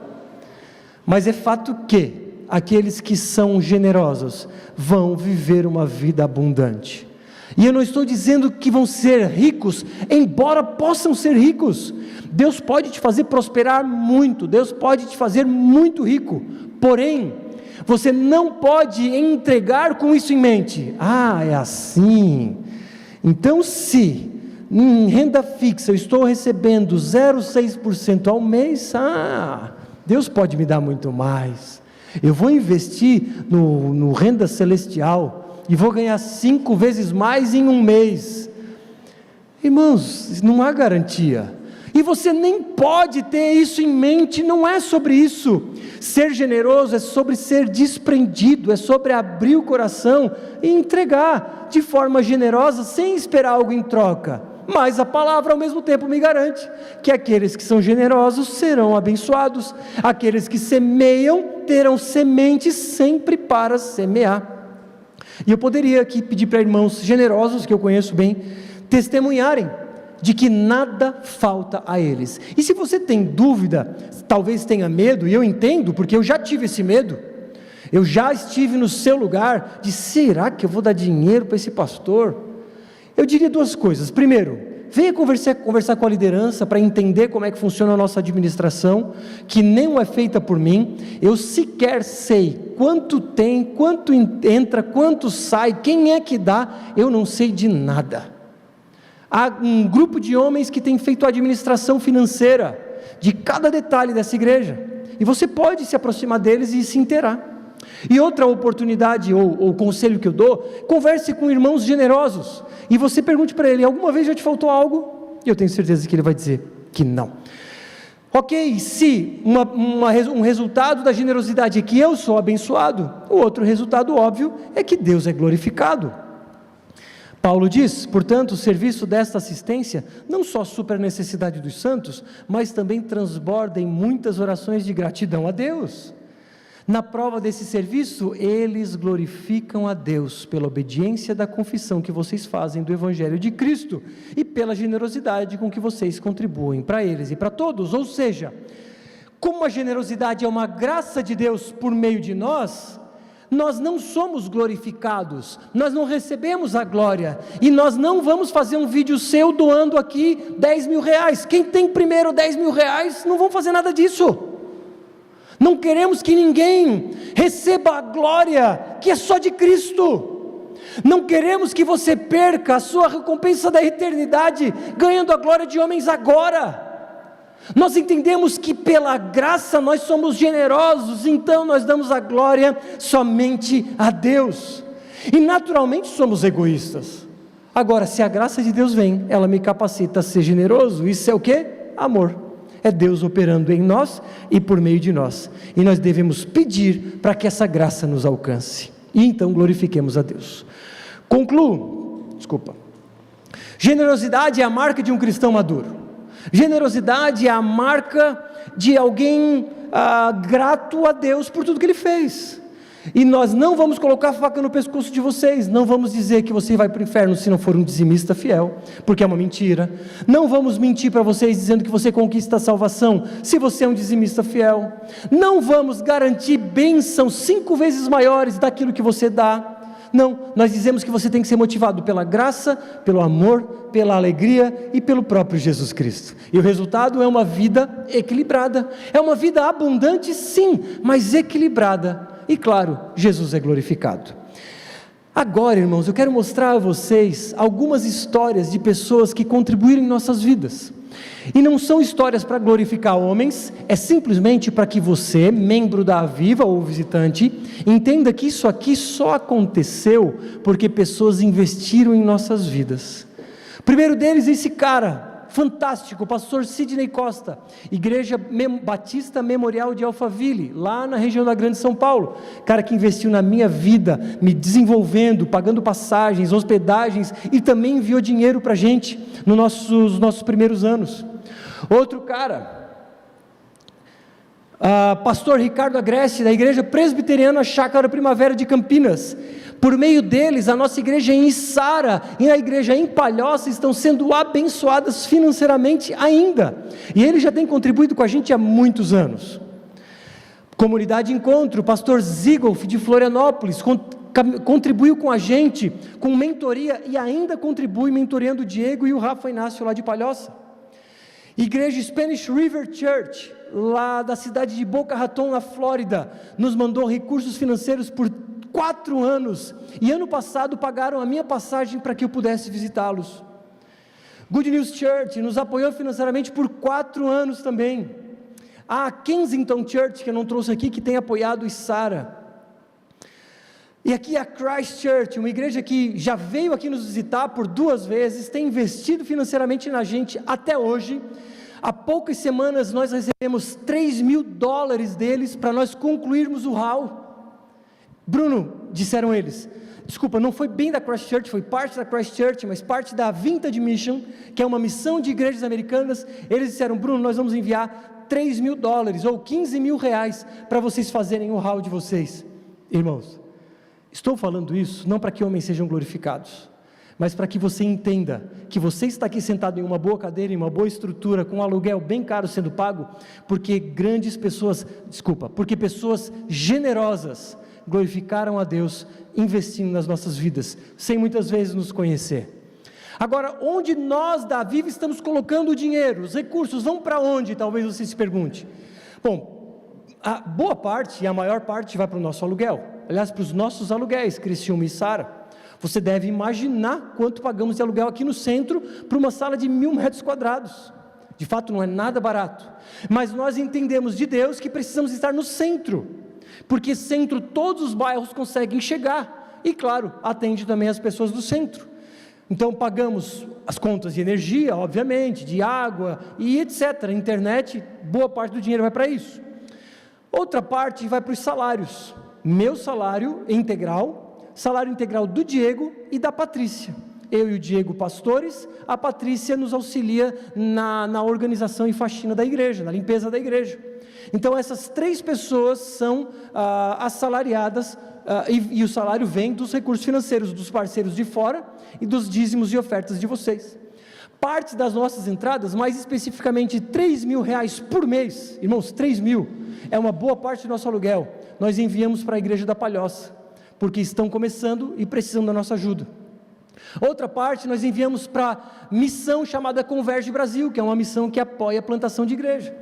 A: Mas é fato que aqueles que são generosos vão viver uma vida abundante. E eu não estou dizendo que vão ser ricos, embora possam ser ricos. Deus pode te fazer prosperar muito, Deus pode te fazer muito rico, porém, você não pode entregar com isso em mente. É assim, então se em renda fixa eu estou recebendo 0,6% ao mês, Deus pode me dar muito mais, eu vou investir no renda celestial, e vou ganhar 5 vezes mais em um mês. Irmãos, não há garantia, e você nem pode ter isso em mente. Não é sobre isso. Ser generoso é sobre ser desprendido, é sobre abrir o coração e entregar de forma generosa, sem esperar algo em troca. Mas a palavra ao mesmo tempo me garante que aqueles que são generosos serão abençoados, aqueles que semeiam terão sementes sempre para semear. E eu poderia aqui pedir para irmãos generosos, que eu conheço bem, testemunharem de que nada falta a eles. E se você tem dúvida, talvez tenha medo, e eu entendo, porque eu já tive esse medo, eu já estive no seu lugar, de será que eu vou dar dinheiro para esse pastor? Eu diria 2 coisas. Primeiro, venha conversar com a liderança, para entender como é que funciona a nossa administração, que não é feita por mim. Eu sequer sei quanto tem, quanto entra, quanto sai, quem é que dá, eu não sei de nada. Há um grupo de homens que tem feito a administração financeira de cada detalhe dessa igreja, e você pode se aproximar deles e se inteirar. E outra oportunidade, ou conselho que eu dou, converse com irmãos generosos, e você pergunte para ele: alguma vez já te faltou algo? E eu tenho certeza que ele vai dizer que não. Ok, se um resultado da generosidade é que eu sou abençoado, o outro resultado óbvio é que Deus é glorificado. Paulo diz, portanto, o serviço desta assistência não só supra a necessidade dos santos, mas também transborda em muitas orações de gratidão a Deus. Na prova desse serviço, eles glorificam a Deus pela obediência da confissão que vocês fazem do Evangelho de Cristo, e pela generosidade com que vocês contribuem para eles e para todos. Ou seja, como a generosidade é uma graça de Deus por meio de nós não somos glorificados, nós não recebemos a glória, e nós não vamos fazer um vídeo seu doando aqui 10 mil reais, quem tem primeiro 10 mil reais, não vamos fazer nada disso. Não queremos que ninguém receba a glória que é só de Cristo. Não queremos que você perca a sua recompensa da eternidade ganhando a glória de homens agora. Nós entendemos que pela graça nós somos generosos, então nós damos a glória somente a Deus. E naturalmente somos egoístas. Agora, se a graça de Deus vem, ela me capacita a ser generoso. Isso é o quê? Amor. É Deus operando em nós e por meio de nós, e nós devemos pedir para que essa graça nos alcance, e então glorifiquemos a Deus. Concluo, generosidade é a marca de um cristão maduro, generosidade é a marca de alguém grato a Deus por tudo que Ele fez, e nós não vamos colocar a faca no pescoço de vocês, não vamos dizer que você vai para o inferno se não for um dizimista fiel, porque é uma mentira. Não vamos mentir para vocês dizendo que você conquista a salvação se você é um dizimista fiel. Não vamos garantir bênçãos 5 vezes maiores daquilo que você dá. Não, nós dizemos que você tem que ser motivado pela graça, pelo amor, pela alegria e pelo próprio Jesus Cristo. E o resultado é uma vida equilibrada, é uma vida abundante sim, mas equilibrada. E claro, Jesus é glorificado. Agora, irmãos, eu quero mostrar a vocês algumas histórias de pessoas que contribuíram em nossas vidas. E não são histórias para glorificar homens, é simplesmente para que você, membro da Aviva ou visitante, entenda que isso aqui só aconteceu porque pessoas investiram em nossas vidas. O primeiro deles é esse cara, fantástico, o pastor Sidney Costa, Igreja Batista Memorial de Alphaville, lá na região da Grande São Paulo, cara que investiu na minha vida, me desenvolvendo, pagando passagens, hospedagens, e também enviou dinheiro para a gente nos nossos primeiros anos. Outro cara, pastor Ricardo Agreste, da Igreja Presbiteriana Chácara Primavera de Campinas. Por meio deles, a nossa igreja em Içara e a igreja em Palhoça estão sendo abençoadas financeiramente ainda, e ele já tem contribuído com a gente há muitos anos. Comunidade Encontro, pastor Zigolf de Florianópolis, contribuiu com a gente, com mentoria, e ainda contribui mentoreando o Diego e o Rafa Inácio lá de Palhoça. Igreja Spanish River Church, lá da cidade de Boca Raton, na Flórida, nos mandou recursos financeiros por 4 anos, e ano passado pagaram a minha passagem para que eu pudesse visitá-los. Good News Church nos apoiou financeiramente por 4 anos também. A Kensington Church, que eu não trouxe aqui, que tem apoiado Içara. E aqui a Christ Church, uma igreja que já veio aqui nos visitar por 2 vezes, tem investido financeiramente na gente até hoje. Há poucas semanas nós recebemos $3.000 deles para nós concluirmos o hall. Bruno, disseram eles, desculpa, não foi bem da Christ Church, foi parte da Christ Church, mas parte da Vintage Mission, que é uma missão de igrejas americanas. Eles disseram, Bruno, nós vamos enviar $3.000 ou R$15.000 para vocês fazerem o hall de vocês. Irmãos, estou falando isso não para que homens sejam glorificados, mas para que você entenda que você está aqui sentado em uma boa cadeira, em uma boa estrutura, com um aluguel bem caro sendo pago, porque porque pessoas generosas glorificaram a Deus investindo nas nossas vidas, sem muitas vezes nos conhecer. Agora, onde nós da Viva estamos colocando o dinheiro, os recursos, vão para onde? Talvez você se pergunte. Bom, a boa parte e a maior parte vai para o nosso aluguel, aliás, para os nossos aluguéis, Criciúma e Içara. Você deve imaginar quanto pagamos de aluguel aqui no centro, para uma sala de 1.000 metros quadrados, de fato não é nada barato, mas nós entendemos de Deus que precisamos estar no centro, porque centro todos os bairros conseguem chegar, e claro, atende também as pessoas do centro. Então pagamos as contas de energia, obviamente, de água e etc, internet, boa parte do dinheiro vai para isso. Outra parte vai para os salários, meu salário integral, salário integral do Diego e da Patrícia. Eu e o Diego pastores, a Patrícia nos auxilia na organização e faxina da igreja, na limpeza da igreja. Então essas 3 pessoas são assalariadas, e o salário vem dos recursos financeiros, dos parceiros de fora e dos dízimos e ofertas de vocês. Parte das nossas entradas, mais especificamente R$3.000 por mês, irmãos, 3.000, é uma boa parte do nosso aluguel, nós enviamos para a igreja da Palhoça, porque estão começando e precisam da nossa ajuda. Outra parte nós enviamos para a missão chamada Converge Brasil, que é uma missão que apoia a plantação de igreja.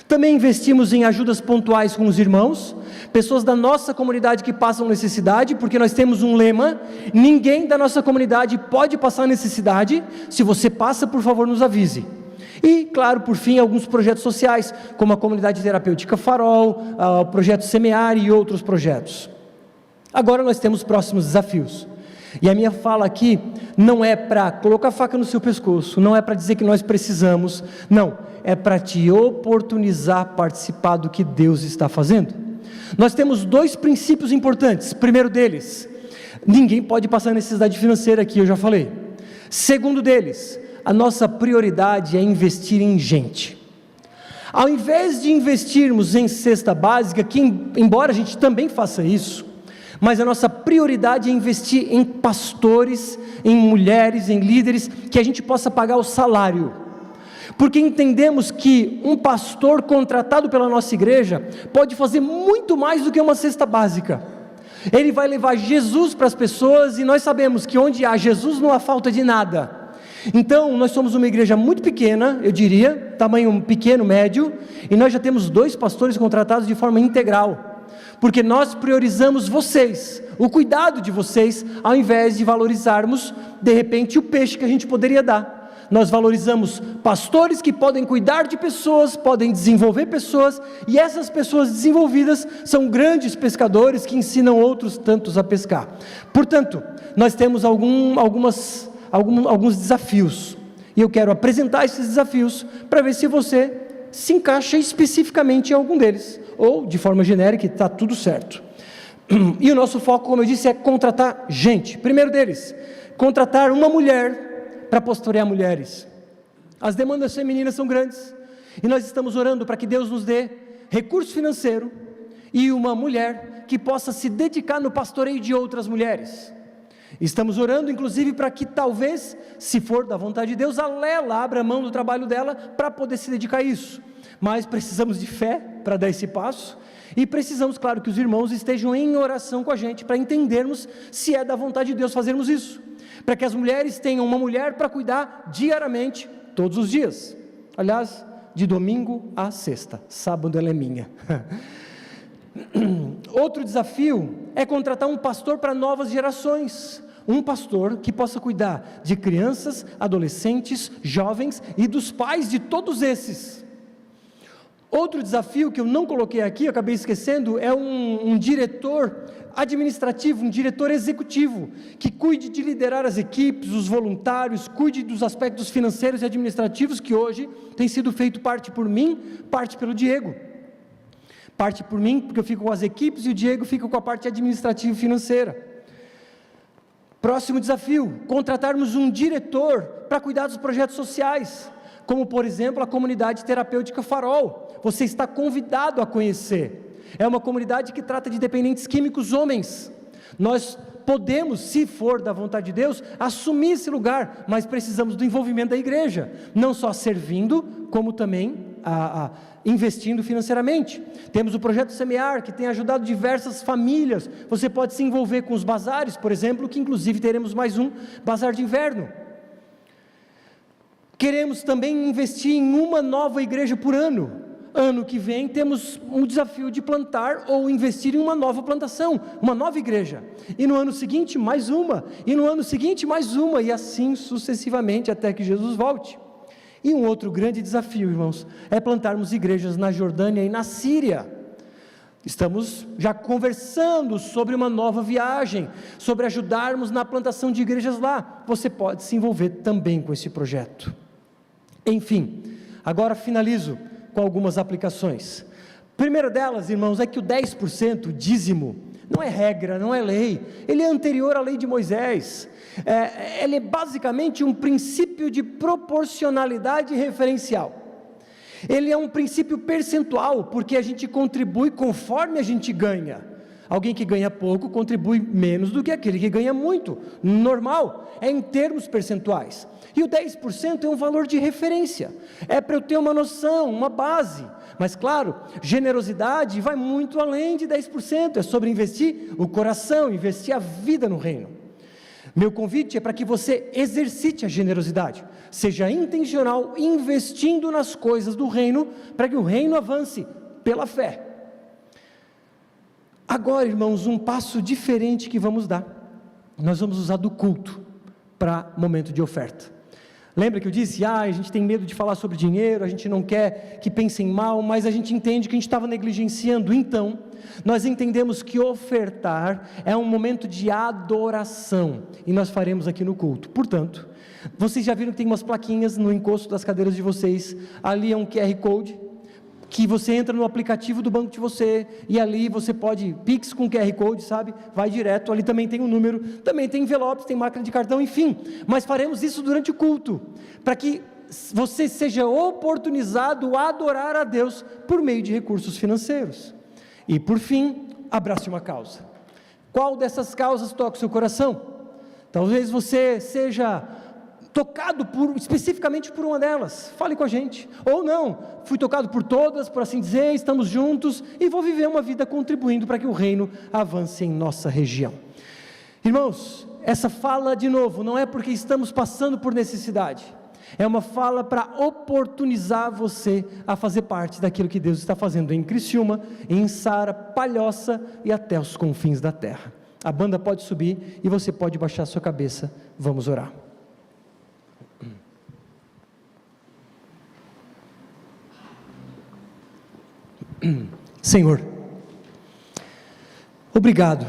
A: Também investimos em ajudas pontuais com os irmãos, pessoas da nossa comunidade que passam necessidade, porque nós temos um lema: ninguém da nossa comunidade pode passar necessidade. Se você passa, por favor, nos avise. E, claro, por fim, alguns projetos sociais, como a Comunidade Terapêutica Farol, o Projeto Semear e outros projetos. Agora nós temos próximos desafios. E a minha fala aqui não é para colocar a faca no seu pescoço, não é para dizer que nós precisamos, não, é para te oportunizar participar do que Deus está fazendo. Nós temos 2 princípios importantes. Primeiro deles, ninguém pode passar necessidade financeira aqui, eu já falei. Segundo deles, a nossa prioridade é investir em gente. Ao invés de investirmos em cesta básica, que embora a gente também faça isso, mas a nossa prioridade é investir em pastores, em mulheres, em líderes, que a gente possa pagar o salário, porque entendemos que um pastor contratado pela nossa igreja pode fazer muito mais do que uma cesta básica. Ele vai levar Jesus para as pessoas, e nós sabemos que onde há Jesus não há falta de nada. Então nós somos uma igreja muito pequena, eu diria, tamanho pequeno, médio, e nós já temos 2 pastores contratados de forma integral, porque nós priorizamos vocês, o cuidado de vocês, ao invés de valorizarmos, de repente, o peixe que a gente poderia dar. Nós valorizamos pastores que podem cuidar de pessoas, podem desenvolver pessoas, e essas pessoas desenvolvidas são grandes pescadores que ensinam outros tantos a pescar. Portanto, nós temos alguns desafios,
B: E eu quero apresentar esses desafios para ver se você se encaixa especificamente em algum deles, ou de forma genérica, está tudo certo. E o nosso foco, como eu disse, é contratar gente. Primeiro deles, contratar uma mulher para pastorear mulheres. As demandas femininas são grandes, e nós estamos orando para que Deus nos dê recurso financeiro e uma mulher que possa se dedicar no pastoreio de outras mulheres. Estamos orando inclusive para que talvez, se for da vontade de Deus, a Lela abra mão do trabalho dela para poder se dedicar a isso, mas precisamos de fé para dar esse passo, e precisamos, claro, que os irmãos estejam em oração com a gente, para entendermos se é da vontade de Deus fazermos isso, para que as mulheres tenham uma mulher para cuidar diariamente, todos os dias, aliás, de domingo a sexta, sábado ela é minha. Outro desafio é contratar um pastor para novas gerações, um pastor que possa cuidar de crianças, adolescentes, jovens e dos pais de todos esses. Outro desafio que eu não coloquei aqui, eu acabei esquecendo, é um diretor administrativo, um diretor executivo, que cuide de liderar as equipes, os voluntários, cuide dos aspectos financeiros e administrativos, que hoje tem sido feito parte por mim, parte pelo Diego. Parte por mim, porque eu fico com as equipes, e o Diego fica com a parte administrativa e financeira. Próximo desafio, contratarmos um diretor para cuidar dos projetos sociais, como por exemplo a comunidade terapêutica Farol. Você está convidado a conhecer. É uma comunidade que trata de dependentes químicos homens. Nós podemos, se for da vontade de Deus, assumir esse lugar, mas precisamos do envolvimento da igreja, não só servindo, como também investindo financeiramente. Temos o projeto Semear, que tem ajudado diversas famílias. Você pode se envolver com os bazares, por exemplo, que inclusive teremos mais um bazar de inverno. Queremos também investir em uma nova igreja por ano. Ano que vem temos um desafio de plantar ou investir em uma nova plantação, uma nova igreja, e no ano seguinte mais uma, e no ano seguinte mais uma, e assim sucessivamente até que Jesus volte. E um outro grande desafio, irmãos, é plantarmos igrejas na Jordânia e na Síria. Estamos já conversando sobre uma nova viagem, sobre ajudarmos na plantação de igrejas lá. Você pode se envolver também com esse projeto. Enfim, agora finalizo com algumas aplicações. Primeira delas, irmãos, é que o 10% dízimo não é regra, não é lei, ele é anterior à lei de Moisés. Ele é basicamente um princípio de proporcionalidade referencial. Ele é um princípio percentual, porque a gente contribui conforme a gente ganha. Alguém que ganha pouco contribui menos do que aquele que ganha muito, normal, é em termos percentuais. E o 10% é um valor de referência, é para eu ter uma noção, uma base. Mas claro, generosidade vai muito além de 10%, é sobre investir o coração, investir a vida no reino. Meu convite é para que você exercite a generosidade, seja intencional, investindo nas coisas do reino, para que o reino avance pela fé. Agora, irmãos, um passo diferente que vamos dar, nós vamos usar do culto para momento de oferta. Lembra que eu disse, a gente tem medo de falar sobre dinheiro, a gente não quer que pensem mal, mas a gente entende que a gente estava negligenciando. Então, nós entendemos que ofertar é um momento de adoração, e nós faremos aqui no culto. Portanto, vocês já viram que tem umas plaquinhas no encosto das cadeiras de vocês, ali é um QR Code, que você entra no aplicativo do banco de você, e ali você pode, Pix com QR Code, sabe, vai direto, ali também tem um número, também tem envelopes, tem máquina de cartão, enfim, mas faremos isso durante o culto, para que você seja oportunizado a adorar a Deus, por meio de recursos financeiros. E por fim, abrace uma causa. Qual dessas causas toca o seu coração? Talvez você seja tocado especificamente por uma delas, fale com a gente, ou não, fui tocado por todas, por assim dizer, estamos juntos, e vou viver uma vida contribuindo para que o reino avance em nossa região. Irmãos, essa fala de novo, não é porque estamos passando por necessidade, é uma fala para oportunizar você a fazer parte daquilo que Deus está fazendo em Criciúma, em Sara, Palhoça e até os confins da terra. A banda pode subir e você pode baixar a sua cabeça, vamos orar. Senhor, obrigado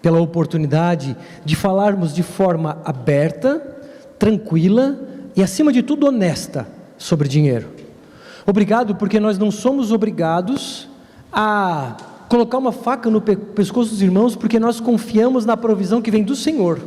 B: pela oportunidade de falarmos de forma aberta, tranquila e acima de tudo honesta sobre dinheiro. Obrigado porque nós não somos obrigados a colocar uma faca no pescoço dos irmãos, porque nós confiamos na provisão que vem do Senhor.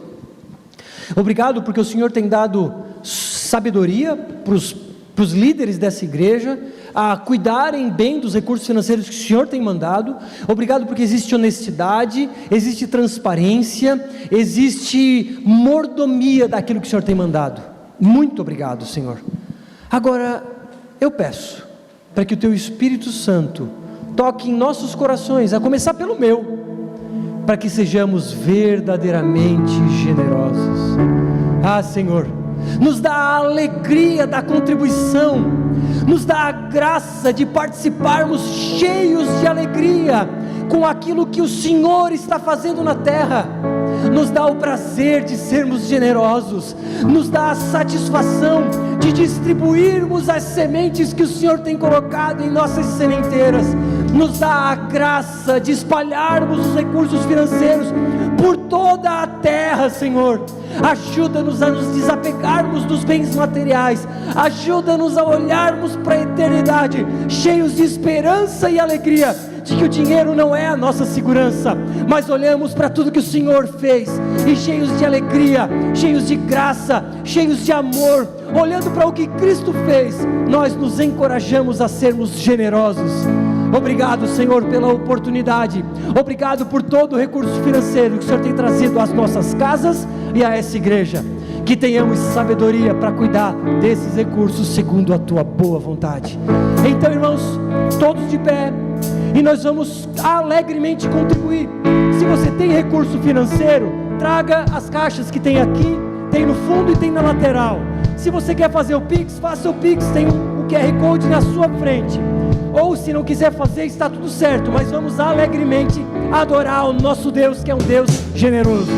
B: Obrigado porque o Senhor tem dado sabedoria para os líderes dessa igreja, a cuidarem bem dos recursos financeiros que o Senhor tem mandado. Obrigado porque existe honestidade, existe transparência, existe mordomia daquilo que o Senhor tem mandado. Muito obrigado, Senhor. Agora, eu peço para que o Teu Espírito Santo toque em nossos corações, a começar pelo meu, para que sejamos verdadeiramente generosos. Ah, Senhor, nos dá a alegria da contribuição, nos dá a graça de participarmos cheios de alegria com aquilo que o Senhor está fazendo na terra, nos dá o prazer de sermos generosos, nos dá a satisfação de distribuirmos as sementes que o Senhor tem colocado em nossas sementeiras, nos dá a graça de espalharmos os recursos financeiros por toda a terra, Senhor. Ajuda-nos a nos desapegarmos dos bens materiais, ajuda-nos a olharmos para a eternidade, cheios de esperança e alegria, de que o dinheiro não é a nossa segurança, mas olhamos para tudo que o Senhor fez, e cheios de alegria, cheios de graça, cheios de amor, olhando para o que Cristo fez, nós nos encorajamos a sermos generosos. Obrigado, Senhor, pela oportunidade, obrigado por todo o recurso financeiro que o Senhor tem trazido às nossas casas e a essa igreja, que tenhamos sabedoria para cuidar desses recursos segundo a Tua boa vontade. Então, irmãos, todos de pé, e nós vamos alegremente contribuir. Se você tem recurso financeiro, traga as caixas que tem aqui, tem no fundo e tem na lateral. Se você quer fazer o Pix, faça o Pix, tem o QR Code na sua frente. Ou se não quiser fazer, está tudo certo, mas vamos alegremente adorar o nosso Deus, que é um Deus generoso.